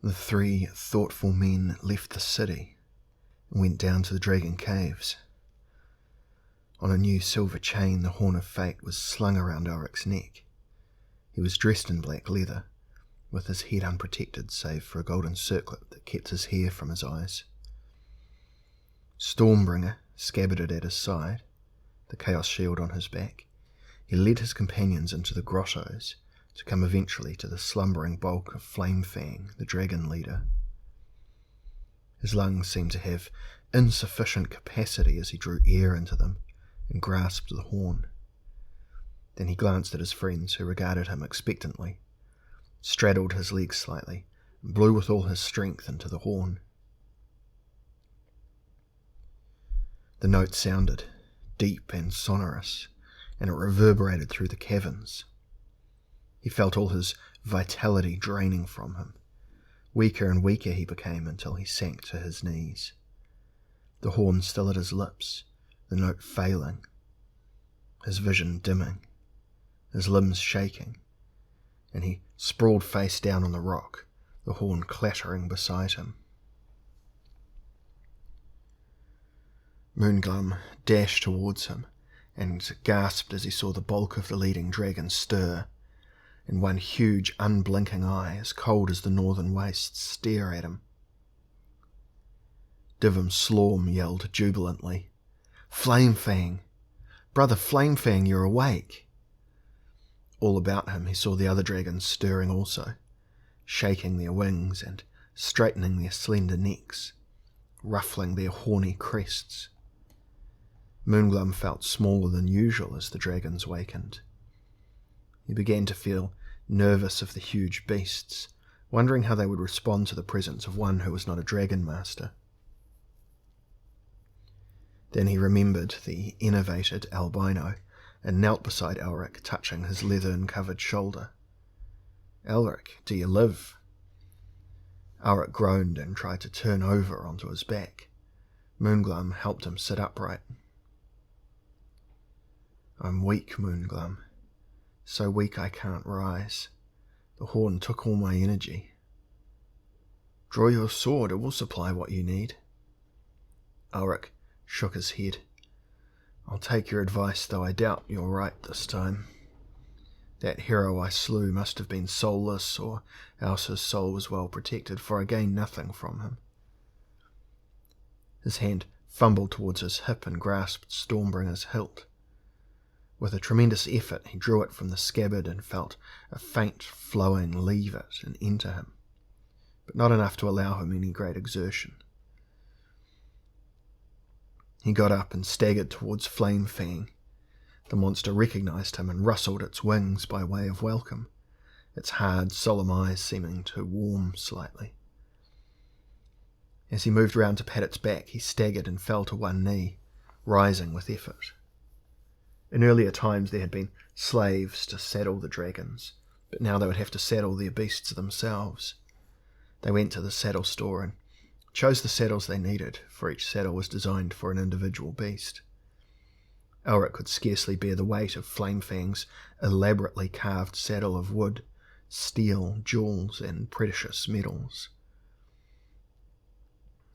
The three thoughtful men left the city and went down to the Dragon Caves. On a new silver chain, the Horn of Fate was slung around Elric's neck. He was dressed in black leather, with his head unprotected save for a golden circlet that kept his hair from his eyes. Stormbringer scabbarded at his side, the Chaos Shield on his back. He led his companions into the grottos to come eventually to the slumbering bulk of Flamefang, the dragon leader. His lungs seemed to have insufficient capacity as he drew air into them and grasped the horn. Then he glanced at his friends, who regarded him expectantly, straddled his legs slightly, and blew with all his strength into the horn. The note sounded, deep and sonorous, and it reverberated through the caverns. He felt all his vitality draining from him. Weaker and weaker he became until he sank to his knees. The horn still at his lips, the note failing, his vision dimming, his limbs shaking, and he sprawled face down on the rock, the horn clattering beside him. Moonglum dashed towards him and gasped as he saw the bulk of the leading dragon stir, and one huge unblinking eye, as cold as the northern wastes, stare at him. Divum Slorm yelled jubilantly, "Flamefang! Brother Flamefang, you're awake!" All about him he saw the other dragons stirring also, shaking their wings and straightening their slender necks, ruffling their horny crests. Moonglum felt smaller than usual as the dragons wakened. He began to feel nervous of the huge beasts, wondering how they would respond to the presence of one who was not a dragon master. Then he remembered the enervated albino and knelt beside Elric, touching his leathern-covered shoulder. "Elric, do you live?" Elric groaned and tried to turn over onto his back. Moonglum helped him sit upright. "I'm weak, Moonglum. So weak I can't rise. The horn took all my energy." "Draw your sword, it will supply what you need." Elric shook his head. "I'll take your advice, though I doubt you're right this time. That hero I slew must have been soulless, or else his soul was well protected, for I gained nothing from him." His hand fumbled towards his hip and grasped Stormbringer's hilt. With a tremendous effort he drew it from the scabbard and felt a faint flowing leave it and enter him, but not enough to allow him any great exertion. He got up and staggered towards Flamefang. The monster recognized him and rustled its wings by way of welcome, its hard, solemn eyes seeming to warm slightly. As he moved round to pat its back, he staggered and fell to one knee, rising with effort. In earlier times there had been slaves to saddle the dragons, but now they would have to saddle their beasts themselves. They went to the saddle store and chose the saddles they needed, for each saddle was designed for an individual beast. Elric could scarcely bear the weight of Flamefang's elaborately carved saddle of wood, steel, jewels, and precious metals.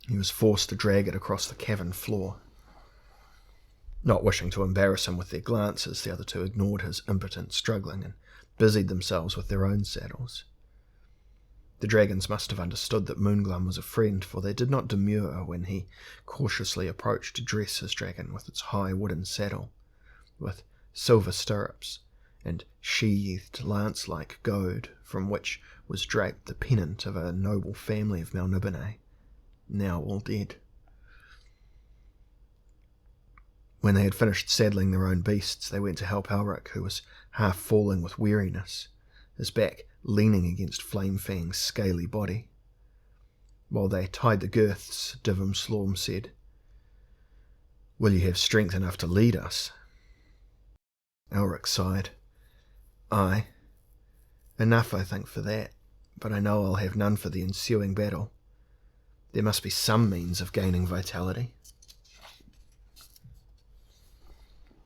He was forced to drag it across the cavern floor. Not wishing to embarrass him with their glances, the other two ignored his impotent struggling and busied themselves with their own saddles. The dragons must have understood that Moonglum was a friend, for they did not demur when he cautiously approached to dress his dragon with its high wooden saddle, with silver stirrups and sheathed lance-like goad, from which was draped the pennant of a noble family of Melniboné, now all dead. When they had finished saddling their own beasts, they went to help Elric, who was half falling with weariness, his back leaning against Flamefang's scaly body. While they tied the girths, Divum Slorm said, "Will you have strength enough to lead us?" Elric sighed. "Aye. Enough, I think, for that, but I know I'll have none for the ensuing battle. There must be some means of gaining vitality."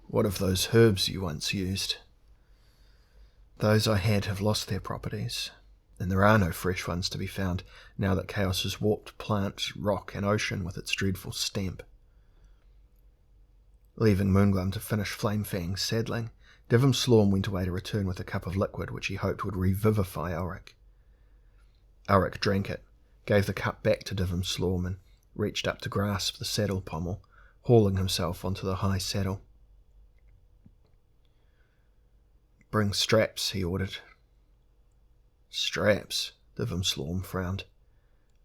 "What of those herbs you once used?" "Those I had have lost their properties. and there are no fresh ones to be found now that chaos has warped plant, rock, and ocean with its dreadful stamp. Leaving Moonglum to finish Flamefang's saddling, Divim Slorm went away to return with a cup of liquid which he hoped would revivify Elric. Elric drank it, gave the cup back to Divim Slorm, and reached up to grasp the saddle pommel, hauling himself onto the high saddle. "Bring straps," he ordered. "Straps?" Divim Slorm frowned.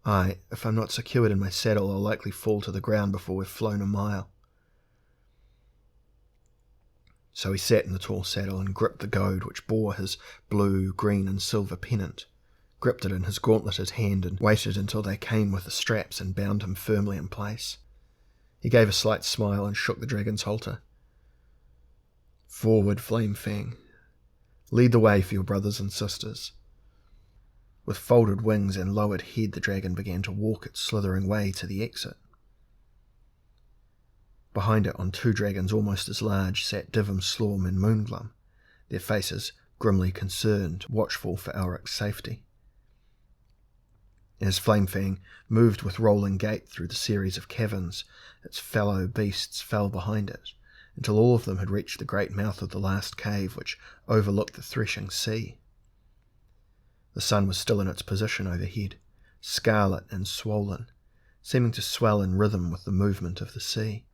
"Aye, if I'm not secured in my saddle, I'll likely fall to the ground before we've flown a mile." So he sat in the tall saddle and gripped the goad which bore his blue, green and silver pennant, gripped it in his gauntleted hand and waited until they came with the straps and bound him firmly in place. He gave a slight smile and shook the dragon's halter. "Forward, Flamefang. Lead the way for your brothers and sisters." With folded wings and lowered head, the dragon began to walk its slithering way to the exit. Behind it, on two dragons almost as large, sat Divim Slorm and Moonglum, their faces grimly concerned, watchful for Elric's safety. As Flamefang moved with rolling gait through the series of caverns, its fellow beasts fell behind it, until all of them had reached the great mouth of the last cave which overlooked the threshing sea. The sun was still in its position overhead, scarlet and swollen, seeming to swell in rhythm with the movement of the sea.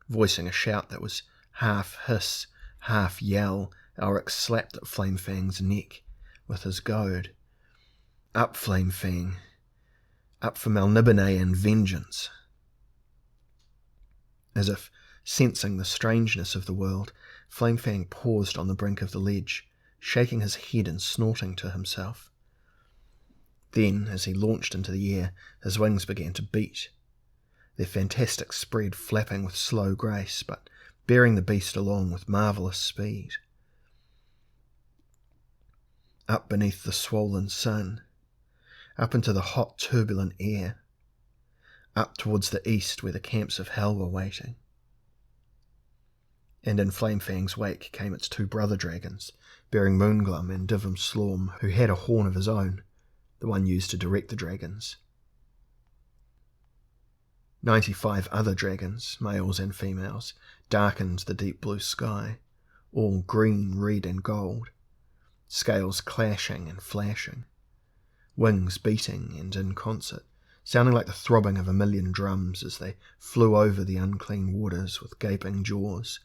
Voicing a shout that was half hiss, half yell, Elric slapped at Flamefang's neck with his goad. "Up, Flamefang. Up for Melniboné and vengeance." As if sensing the strangeness of the world, Flamefang paused on the brink of the ledge, shaking his head and snorting to himself. Then, as he launched into the air, his wings began to beat, their fantastic spread flapping with slow grace, but bearing the beast along with marvellous speed. Up beneath the swollen sun, up into the hot turbulent air, up towards the east where the camps of hell were waiting. And in Flamefang's wake came its two brother dragons, bearing Moonglum and Divim Slorm, who had a horn of his own, the one used to direct the dragons. 95 other dragons, males and females, darkened the deep blue sky, all green, red and gold, scales clashing and flashing, wings beating and in concert, sounding like the throbbing of a million drums as they flew over the unclean waters with gaping jaws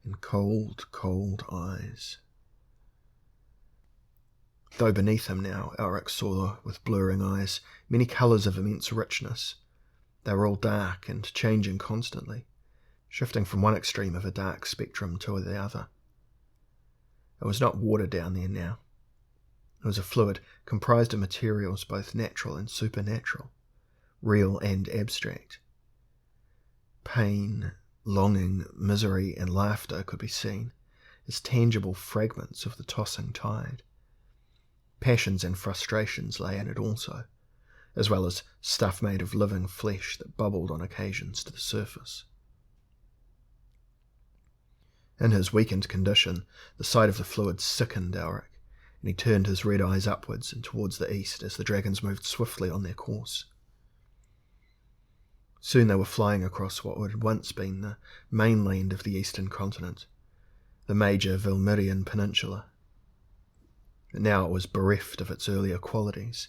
and cold, cold eyes. Though beneath him now, Elric saw, with blurring eyes, many colours of immense richness. They were all dark and changing constantly, shifting from one extreme of a dark spectrum to the other. It was not water down there now. It was a fluid comprised of materials both natural and supernatural, real and abstract. Pain, longing, misery, and laughter could be seen as tangible fragments of the tossing tide. Passions and frustrations lay in it also, as well as stuff made of living flesh that bubbled on occasions to the surface. In his weakened condition, the sight of the fluid sickened Elric, and he turned his red eyes upwards and towards the east as the dragons moved swiftly on their course. Soon they were flying across what had once been the mainland of the eastern continent, the major Vilmirian peninsula. But now it was bereft of its earlier qualities,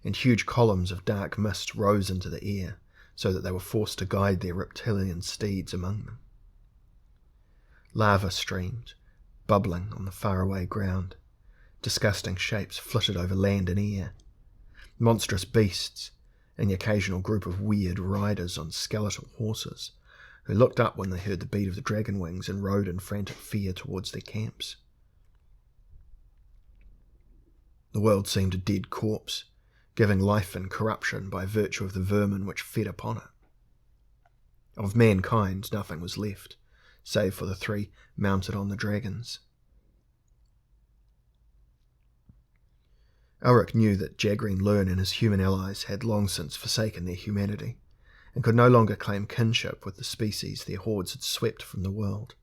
and huge columns of dark mist rose into the air, so that they were forced to guide their reptilian steeds among them. Lava streamed, bubbling on the faraway ground. Disgusting shapes flitted over land and air. Monstrous beasts, and the occasional group of weird riders on skeletal horses, who looked up when they heard the beat of the dragon wings and rode in frantic fear towards their camps. The world seemed a dead corpse, giving life and corruption by virtue of the vermin which fed upon it. Of mankind nothing was left, save for the three mounted on the dragons. Elric knew that Jagreen Lurn and his human allies had long since forsaken their humanity, and could no longer claim kinship with the species their hordes had swept from the world.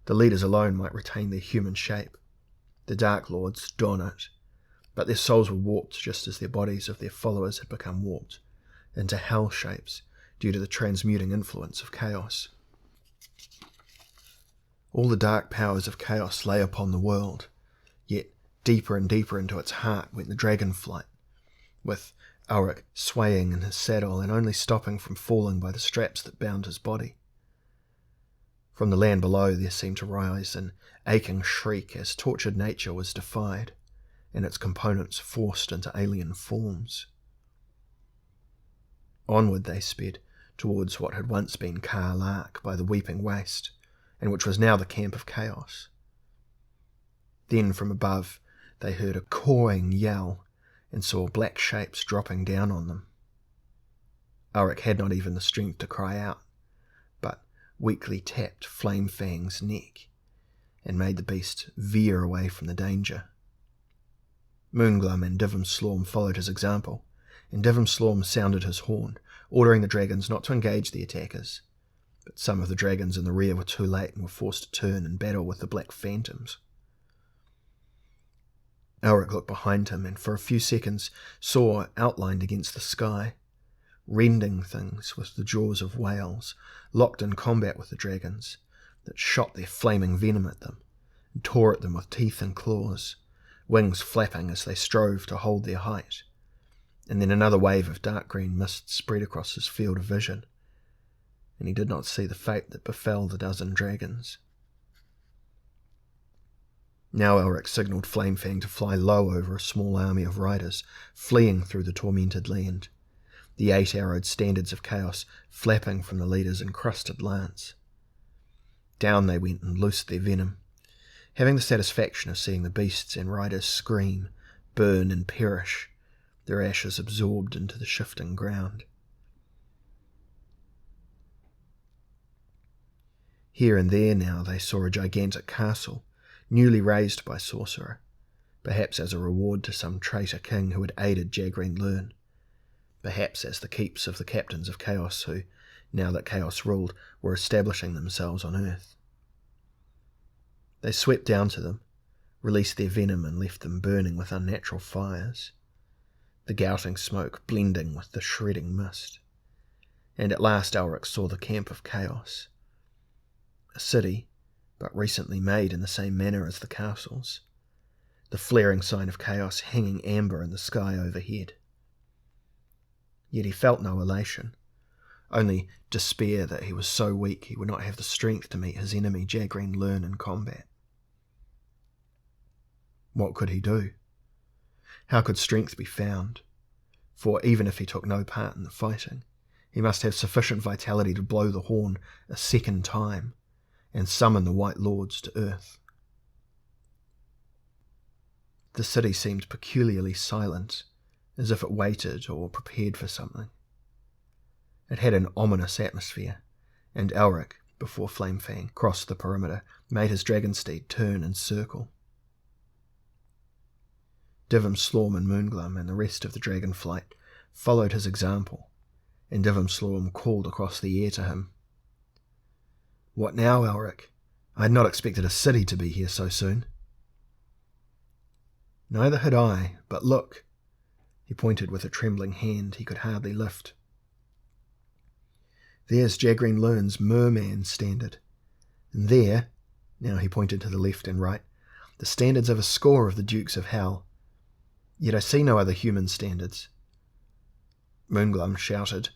The leaders alone might retain their human shape, The Dark Lords don it, but their souls were warped just as their bodies of their followers had become warped into hell shapes due to the transmuting influence of chaos. All the dark powers of chaos lay upon the world, yet deeper and deeper into its heart went the dragonflight, with Elric swaying in his saddle and only stopping from falling by the straps that bound his body. From the land below there seemed to rise an aching shriek as tortured nature was defied, and its components forced into alien forms. Onward they sped, towards what had once been Car Lark by the Weeping Waste, and which was now the camp of chaos. Then from above they heard a cawing yell, and saw black shapes dropping down on them. Elric had not even the strength to cry out, but weakly tapped Flame Fang's neck, and made the beast veer away from the danger. Moonglum and Divim Slorm followed his example, and Divim Slorm sounded his horn, ordering the dragons not to engage the attackers. But some of the dragons in the rear were too late and were forced to turn and battle with the black phantoms. Elric looked behind him and for a few seconds saw, outlined against the sky, rending things with the jaws of whales, locked in combat with the dragons, that shot their flaming venom at them, and tore at them with teeth and claws, wings flapping as they strove to hold their height. And then another wave of dark green mist spread across his field of vision, and he did not see the fate that befell the dozen dragons. Now Elric signalled Flamefang to fly low over a small army of riders fleeing through the tormented land, the 8-arrowed standards of chaos flapping from the leader's encrusted lance. Down they went and loosed their venom, having the satisfaction of seeing the beasts and riders scream, burn and perish, their ashes absorbed into the shifting ground. Here and there now they saw a gigantic castle, newly raised by sorcerer, perhaps as a reward to some traitor king who had aided Jagreen Lurn, perhaps as the keeps of the captains of chaos who, now that chaos ruled, were establishing themselves on earth. They swept down to them, released their venom and left them burning with unnatural fires, the gouting smoke blending with the shredding mist. And at last Elric saw the camp of chaos, a city, but recently made in the same manner as the castles, the flaring sign of chaos hanging amber in the sky overhead. Yet he felt no elation, only despair that he was so weak he would not have the strength to meet his enemy Jagreen Lurn in combat. What could he do? How could strength be found? For even if he took no part in the fighting, he must have sufficient vitality to blow the horn a second time and summon the White Lords to earth. The city seemed peculiarly silent, as if it waited or prepared for something. It had an ominous atmosphere, and Elric, before Flamefang crossed the perimeter, made his dragon steed turn and circle. Divim Slorm and Moonglum and the rest of the dragonflight followed his example, and Divim Slorm called across the air to him. "What now, Elric? I had not expected a city to be here so soon." "Neither had I, but look." He pointed with a trembling hand he could hardly lift. "There's Jagreen Lurn's merman standard, and there," now he pointed to the left and right, "the standards of a score of the Dukes of Hell. Yet I see no other human standards." Moonglum shouted,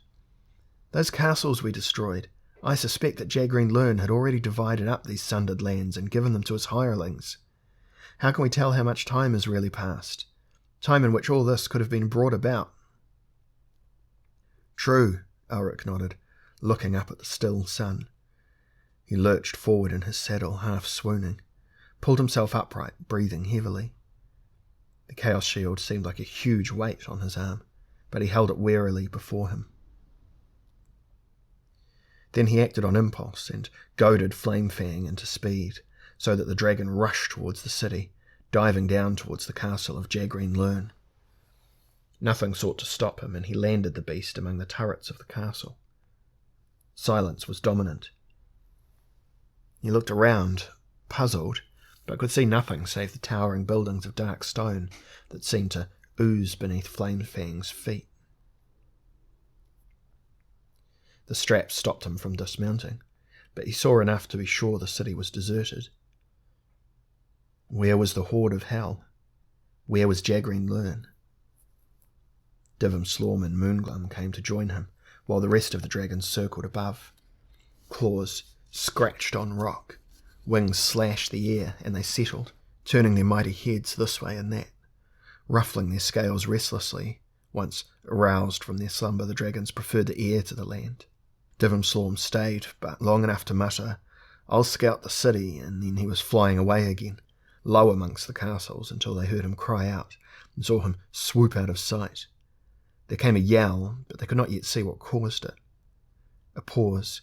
"Those castles we destroyed, I suspect that Jagreen Lurn had already divided up these sundered lands and given them to his hirelings. How can we tell how much time has really passed? Time in which all this could have been brought about?" "True," Elric nodded, looking up at the still sun. He lurched forward in his saddle, half swooning, pulled himself upright, breathing heavily. The Chaos Shield seemed like a huge weight on his arm, but he held it warily before him. Then he acted on impulse and goaded Flamefang into speed, so that the dragon rushed towards the city, diving down towards the castle of Jagreen Lurn. Nothing sought to stop him, and he landed the beast among the turrets of the castle. Silence was dominant. He looked around, puzzled, but could see nothing save the towering buildings of dark stone that seemed to ooze beneath Flamefang's feet. The straps stopped him from dismounting, but he saw enough to be sure the city was deserted. Where was the horde of hell? Where was Jagreen Lurn? Divim Slorm and Moonglum came to join him, while the rest of the dragons circled above. Claws scratched on rock, wings slashed the air, and they settled, turning their mighty heads this way and that, ruffling their scales restlessly. Once aroused from their slumber, the dragons preferred the air to the land. Divim Slorm stayed, but long enough to mutter, "I'll scout the city," and then he was flying away again, low amongst the castles, until they heard him cry out and saw him swoop out of sight. There came a yell, but they could not yet see what caused it. A pause,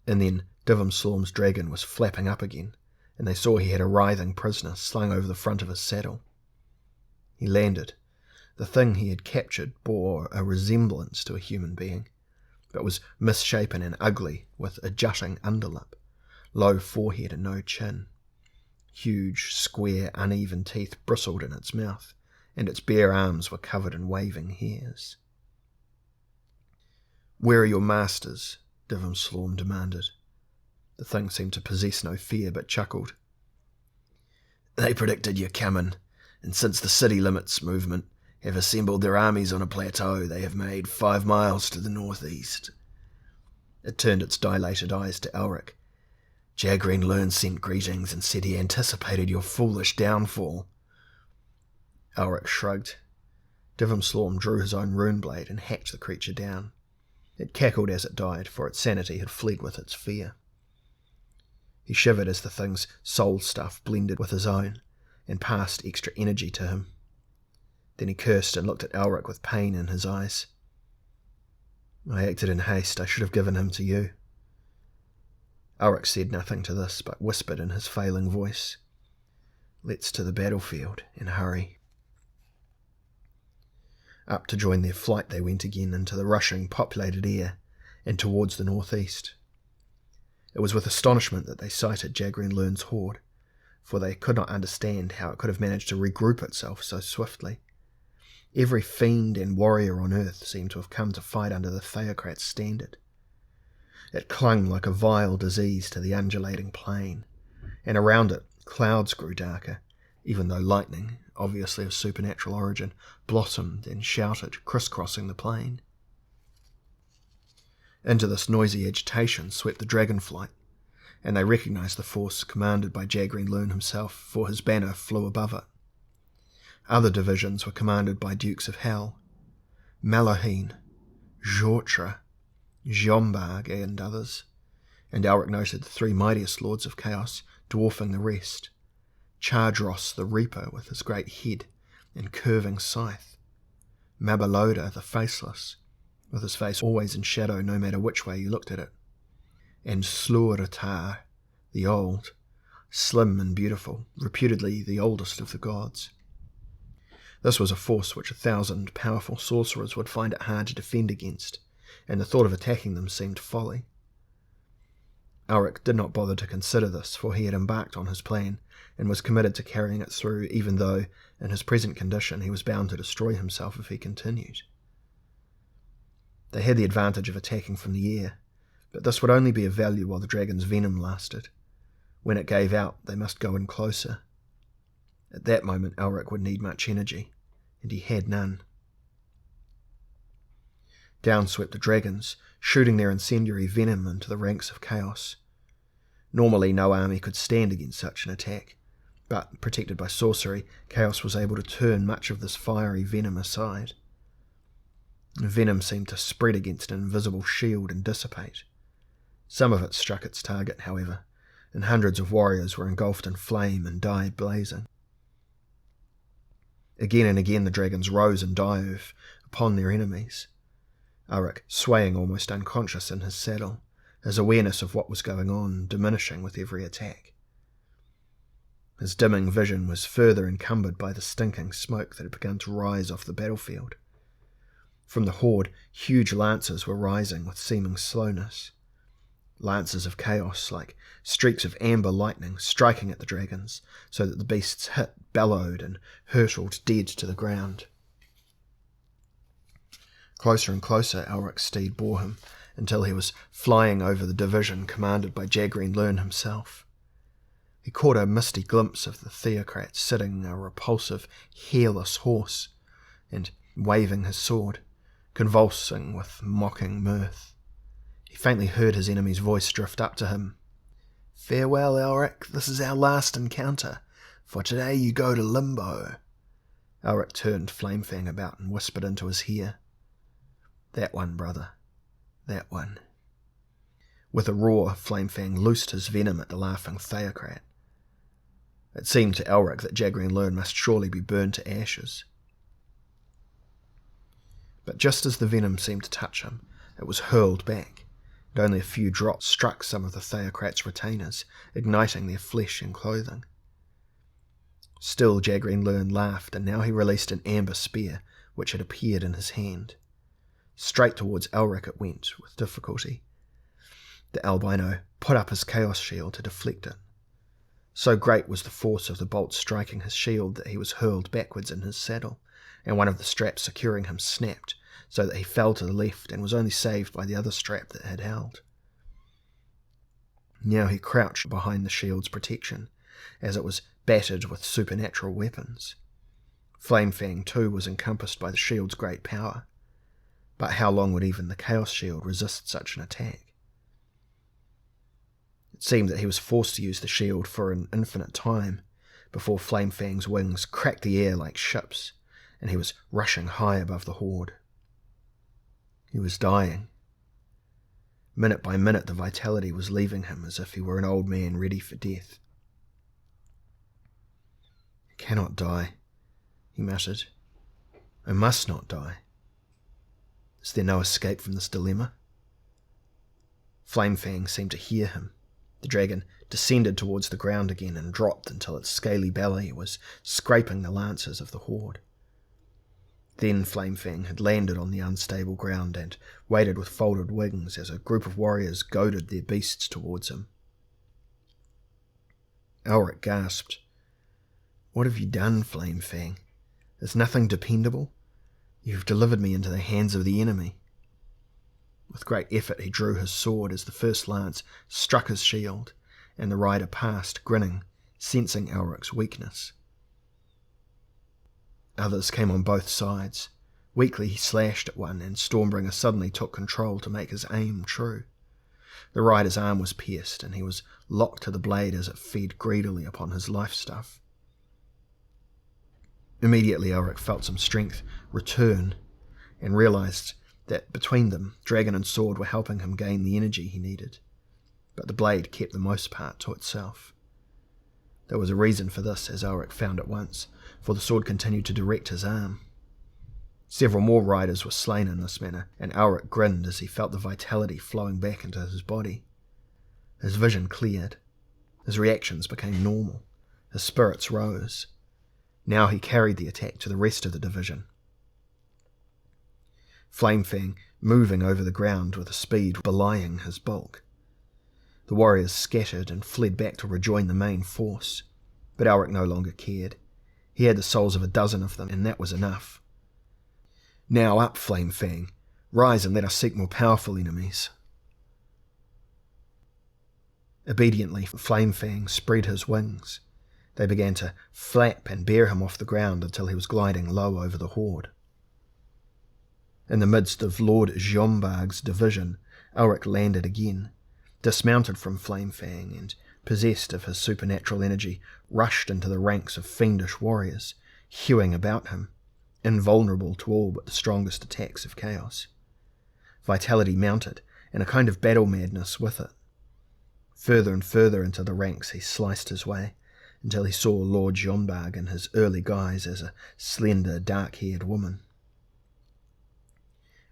and then Divim Slorm's dragon was flapping up again, and they saw he had a writhing prisoner slung over the front of his saddle. He landed. The thing he had captured bore a resemblance to a human being, but was misshapen and ugly, with a jutting underlip, low forehead and no chin. Huge, square, uneven teeth bristled in its mouth, and its bare arms were covered in waving hairs. "Where are your masters?" Divim Slorm demanded. The thing seemed to possess no fear, but chuckled. "They predicted your coming, and since the city limits movement have assembled their armies on a plateau they have made 5 miles to the northeast." It turned its dilated eyes to Elric. "Jagreen Lurn sent greetings and said he anticipated your foolish downfall." Elric shrugged. Divim Slorm drew his own rune blade and hacked the creature down. It cackled as it died, for its sanity had fled with its fear. He shivered as the thing's soul stuff blended with his own and passed extra energy to him. Then he cursed and looked at Elric with pain in his eyes. "I acted in haste. I should have given him to you." Elric said nothing to this, but whispered in his failing voice, "Let's to the battlefield, and hurry." Up to join their flight they went again, into the rushing, populated air, and towards the northeast. It was with astonishment that they sighted Jagreen Lurn's horde, for they could not understand how it could have managed to regroup itself so swiftly. Every fiend and warrior on earth seemed to have come to fight under the Theocrat's standard. It clung like a vile disease to the undulating plain, and around it clouds grew darker, even though lightning, obviously of supernatural origin, blossomed and shouted, crisscrossing the plain. Into this noisy agitation swept the dragonflight, and they recognized the force commanded by Jagreen Lurn himself, for his banner flew above it. Other divisions were commanded by Dukes of Hell, Malahine, Jortra, Jombarg, and others, and Elric noted the 3 mightiest Lords of Chaos dwarfing the rest: Chardros the Reaper with his great head and curving scythe, Mabaloda the Faceless, with his face always in shadow no matter which way you looked at it, and Sluaratar the Old, slim and beautiful, reputedly the oldest of the gods. This was a force which 1,000 powerful sorcerers would find it hard to defend against, and the thought of attacking them seemed folly. Elric did not bother to consider this, for he had embarked on his plan, and was committed to carrying it through, even though, in his present condition, he was bound to destroy himself if he continued. They had the advantage of attacking from the air, but this would only be of value while the dragon's venom lasted. When it gave out, they must go in closer. At that moment Elric would need much energy, and he had none. Down swept the dragons, shooting their incendiary venom into the ranks of chaos. Normally no army could stand against such an attack, but, protected by sorcery, chaos was able to turn much of this fiery venom aside. The venom seemed to spread against an invisible shield and dissipate. Some of it struck its target, however, and hundreds of warriors were engulfed in flame and died blazing. Again and again the dragons rose and dove upon their enemies, Elric swaying almost unconscious in his saddle, his awareness of what was going on diminishing with every attack. His dimming vision was further encumbered by the stinking smoke that had begun to rise off the battlefield. From the horde, huge lances were rising with seeming slowness. lances of chaos like streaks of amber lightning striking at the dragons, so that the beasts hit, bellowed, and hurtled dead to the ground. Closer and closer Elric's steed bore him, until he was flying over the division commanded by Jagreen Lurn himself. He caught a misty glimpse of the theocrat sitting a repulsive, hairless horse, and waving his sword, convulsing with mocking mirth. He faintly heard his enemy's voice drift up to him. "Farewell, Elric, this is our last encounter. For today you go to Limbo." Elric turned Flamefang about and whispered into his ear. "That one, brother. That one." With a roar, Flamefang loosed his venom at the laughing theocrat. It seemed to Elric that Jagreen Lurn must surely be burned to ashes. But just as the venom seemed to touch him, it was hurled back, and only a few drops struck some of the theocrat's retainers, igniting their flesh and clothing. Still Jagreen Lurn laughed, and now he released an amber spear which had appeared in his hand. Straight towards Elric it went, with difficulty. The albino put up his chaos shield to deflect it. So great was the force of the bolt striking his shield that he was hurled backwards in his saddle, and one of the straps securing him snapped, so that he fell to the left and was only saved by the other strap that had held. Now he crouched behind the shield's protection, as it was battered with supernatural weapons. Flamefang too was encompassed by the shield's great power, but how long would even the chaos shield resist such an attack? It seemed that he was forced to use the shield for an infinite time, before Flamefang's wings cracked the air like ships, and he was rushing high above the horde. He was dying. Minute by minute the vitality was leaving him as if he were an old man ready for death. "I cannot die," he muttered. "I must not die. Is there no escape from this dilemma?" Flamefang seemed to hear him. The dragon descended towards the ground again and dropped until its scaly belly was scraping the lances of the horde. Then Flamefang had landed on the unstable ground and waited with folded wings as a group of warriors goaded their beasts towards him. Elric gasped. "What have you done, Flamefang? Is nothing dependable? You have delivered me into the hands of the enemy." With great effort he drew his sword as the first lance struck his shield, and the rider passed, grinning, sensing Elric's weakness. Others came on both sides. Weakly he slashed at one, and Stormbringer suddenly took control to make his aim true. The rider's arm was pierced, and he was locked to the blade as it fed greedily upon his life stuff. Immediately Elric felt some strength return, and realized that between them, dragon and sword were helping him gain the energy he needed, but the blade kept the most part to itself. There was a reason for this, as Elric found at once, for the sword continued to direct his arm. Several more riders were slain in this manner, and Elric grinned as he felt the vitality flowing back into his body. His vision cleared. His reactions became normal. His spirits rose. Now he carried the attack to the rest of the division. Flamefang moving over the ground with a speed belying his bulk. The warriors scattered and fled back to rejoin the main force, but Elric no longer cared. He had the souls of a dozen of them, and that was enough. "Now up, Flamefang. Rise and let us seek more powerful enemies." Obediently, Flamefang spread his wings. They began to flap and bear him off the ground until he was gliding low over the horde. In the midst of Lord Jombarg's division, Elric landed again, dismounted from Flamefang, and, possessed of his supernatural energy, rushed into the ranks of fiendish warriors, hewing about him, invulnerable to all but the strongest attacks of chaos. Vitality mounted, and a kind of battle madness with it. Further and further into the ranks he sliced his way, until he saw Lord Jombarg in his early guise as a slender, dark-haired woman.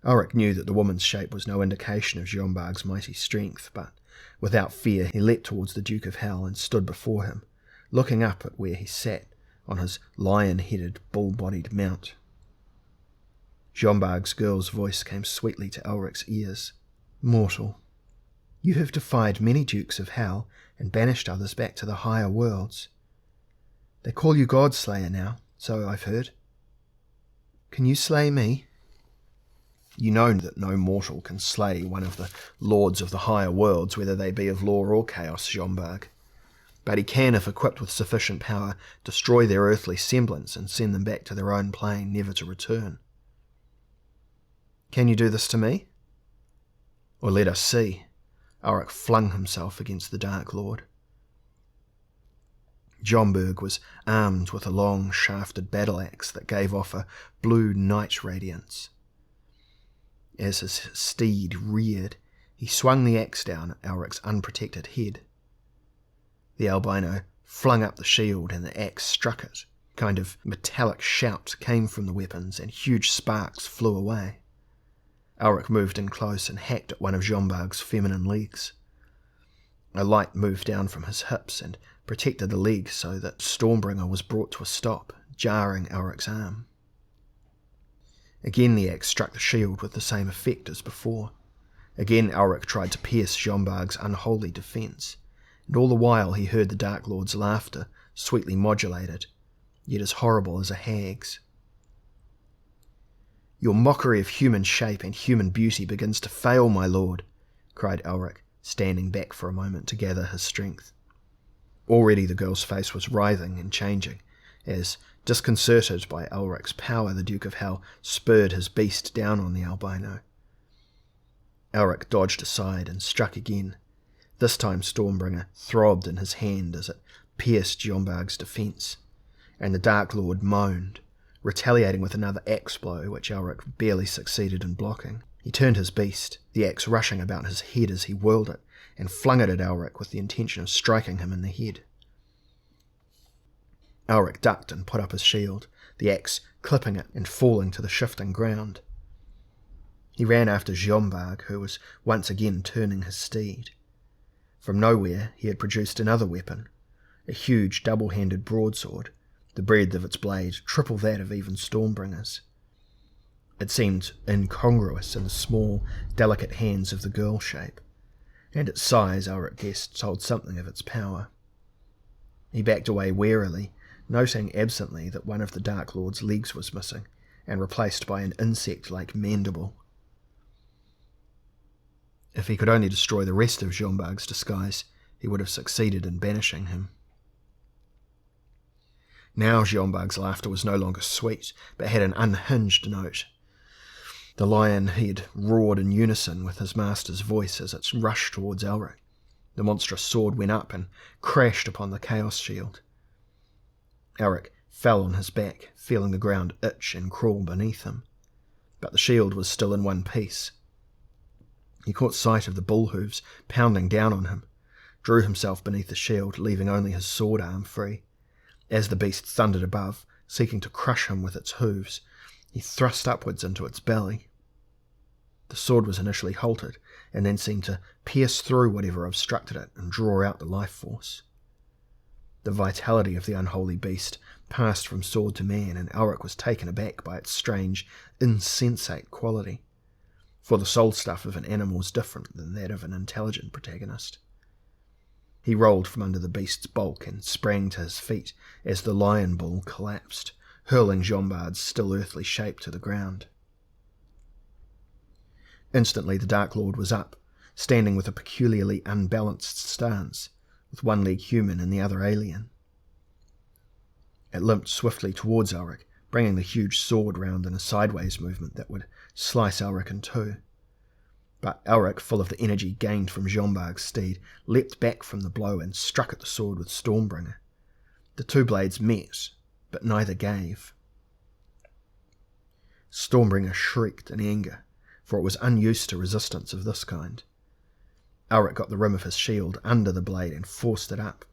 Elric knew that the woman's shape was no indication of Jombarg's mighty strength, but without fear he leapt towards the Duke of Hell and stood before him, looking up at where he sat on his lion-headed, bull-bodied mount. Jombarg's girl's voice came sweetly to Elric's ears. "Mortal, You have defied many dukes of hell and banished others back to the higher worlds. They call you God-slayer now, so I've heard. Can you slay me? You know that no mortal can slay one of the lords of the higher worlds, whether they be of law or chaos, Jombarg. But he can, if equipped with sufficient power, destroy their earthly semblance and send them back to their own plane, never to return. Can you do this to me? Or let us see. Elric flung himself against the Dark Lord. Jombarg was armed with a long shafted battle-axe that gave off a blue night radiance. As his steed reared, he swung the axe down at Elric's unprotected head. The albino flung up the shield and the axe struck it. A kind of metallic shout came from the weapons and huge sparks flew away. Elric moved in close and hacked at one of Jombarg's feminine legs. A light moved down from his hips and protected the leg so that Stormbringer was brought to a stop, jarring Elric's arm. Again the axe struck the shield with the same effect as before. Again Elric tried to pierce Jombarg's unholy defence, and all the while he heard the Dark Lord's laughter, sweetly modulated, yet as horrible as a hag's. Your mockery of human shape and human beauty begins to fail, my lord, cried Elric, standing back for a moment to gather his strength. Already the girl's face was writhing and changing, as, disconcerted by Elric's power, the Duke of Hell spurred his beast down on the albino. Elric dodged aside and struck again. This time Stormbringer throbbed in his hand as it pierced Jombarg's defence, and the Dark Lord moaned, retaliating with another axe blow which Elric barely succeeded in blocking. He turned his beast, the axe rushing about his head as he whirled it, and flung it at Elric with the intention of striking him in the head. Elric ducked and put up his shield, the axe clipping it and falling to the shifting ground. He ran after Jombarg, who was once again turning his steed. From nowhere he had produced another weapon, a huge double-handed broadsword, the breadth of its blade triple that of even Stormbringer's. It seemed incongruous in the small, delicate hands of the girl shape, and its size, Elric guessed, told something of its power. He backed away warily, noting absently that one of the Dark Lord's legs was missing, and replaced by an insect-like mandible. If he could only destroy the rest of Jombarg's disguise, he would have succeeded in banishing him. Now Jombarg's laughter was no longer sweet, but had an unhinged note. The lion head roared in unison with his master's voice as it rushed towards Elric. The monstrous sword went up and crashed upon the Chaos Shield. Elric fell on his back, feeling the ground itch and crawl beneath him, but the shield was still in one piece. He caught sight of the bull hooves pounding down on him, drew himself beneath the shield, leaving only his sword arm free. As the beast thundered above, seeking to crush him with its hooves, he thrust upwards into its belly. The sword was initially halted, and then seemed to pierce through whatever obstructed it and draw out the life force. The vitality of the unholy beast passed from sword to man, and Elric was taken aback by its strange, insensate quality, for the soul stuff of an animal is different than that of an intelligent protagonist. He rolled from under the beast's bulk and sprang to his feet as the lion bull collapsed, hurling Jombarg's still earthly shape to the ground. Instantly the Dark Lord was up, standing with a peculiarly unbalanced stance, with one leg human and the other alien. It limped swiftly towards Elric, bringing the huge sword round in a sideways movement that would slice Elric in two. But Elric, full of the energy gained from Jombarg's steed, leapt back from the blow and struck at the sword with Stormbringer. The two blades met, but neither gave. Stormbringer shrieked in anger, for it was unused to resistance of this kind. Elric got the rim of his shield under the blade and forced it up.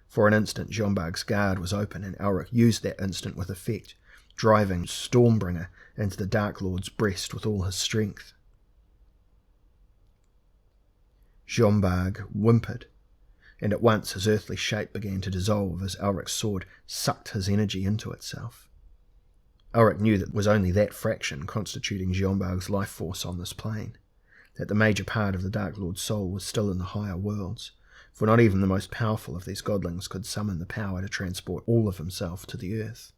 For an instant Jombarg's guard was open, and Elric used that instant with effect, driving Stormbringer into the Dark Lord's breast with all his strength. Jombarg whimpered, and at once his earthly shape began to dissolve as Elric's sword sucked his energy into itself. Elric knew that it was only that fraction constituting Jombarg's life force on this plane. that the major part of the Dark Lord's soul was still in the higher worlds, for not even the most powerful of these godlings could summon the power to transport all of himself to the earth.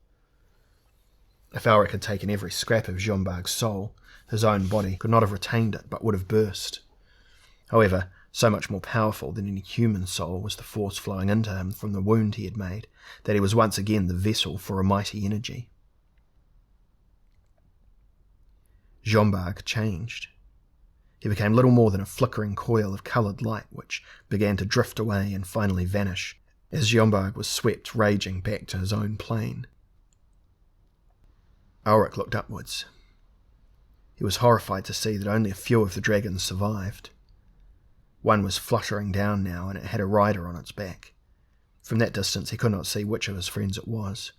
If Elric had taken every scrap of Jeanbarg's soul, his own body could not have retained it, but would have burst. However, so much more powerful than any human soul was the force flowing into him from the wound he had made, that he was once again the vessel for a mighty energy. Jeanbarg changed. He became little more than a flickering coil of coloured light which began to drift away and finally vanish as Jeanbarg was swept raging back to his own plane. Elric looked upwards. He was horrified to see that only a few of the dragons survived. One was fluttering down now, and it had a rider on its back. From that distance he could not see which of his friends it was.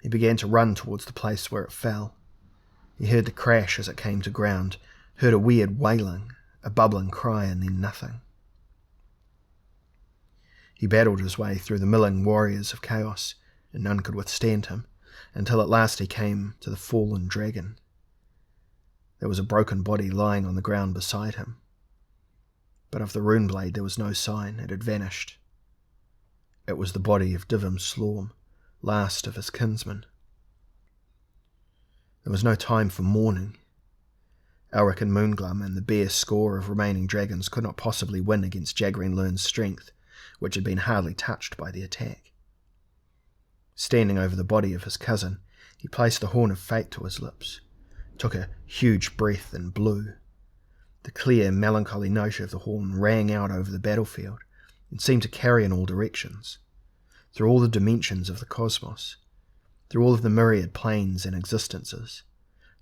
He began to run towards the place where it fell. He heard the crash as it came to ground, heard a weird wailing, a bubbling cry, and then nothing. He battled his way through the milling warriors of chaos, and none could withstand him, until at last he came to the fallen dragon. There was a broken body lying on the ground beside him. But of the rune blade there was no sign, it had vanished. It was the body of Divim Slorm, last of his kinsmen. There was no time for mourning. Elric and Moonglum and the bare score of remaining dragons could not possibly win against Jagrin Lern's strength, which had been hardly touched by the attack. Standing over the body of his cousin, he placed the horn of fate to his lips, took a huge breath and blew. The clear, melancholy note of the horn rang out over the battlefield and seemed to carry in all directions, through all the dimensions of the cosmos, through all of the myriad planes and existences,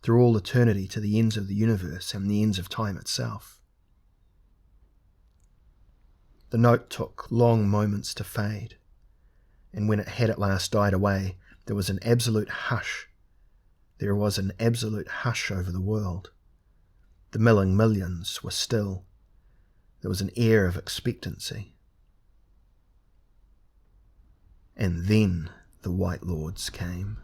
through all eternity to the ends of the universe and the ends of time itself. The note took long moments to fade, and when it had at last died away, there was an absolute hush. There was an absolute hush over the world. The milling millions were still. There was an air of expectancy. And then the White Lords came.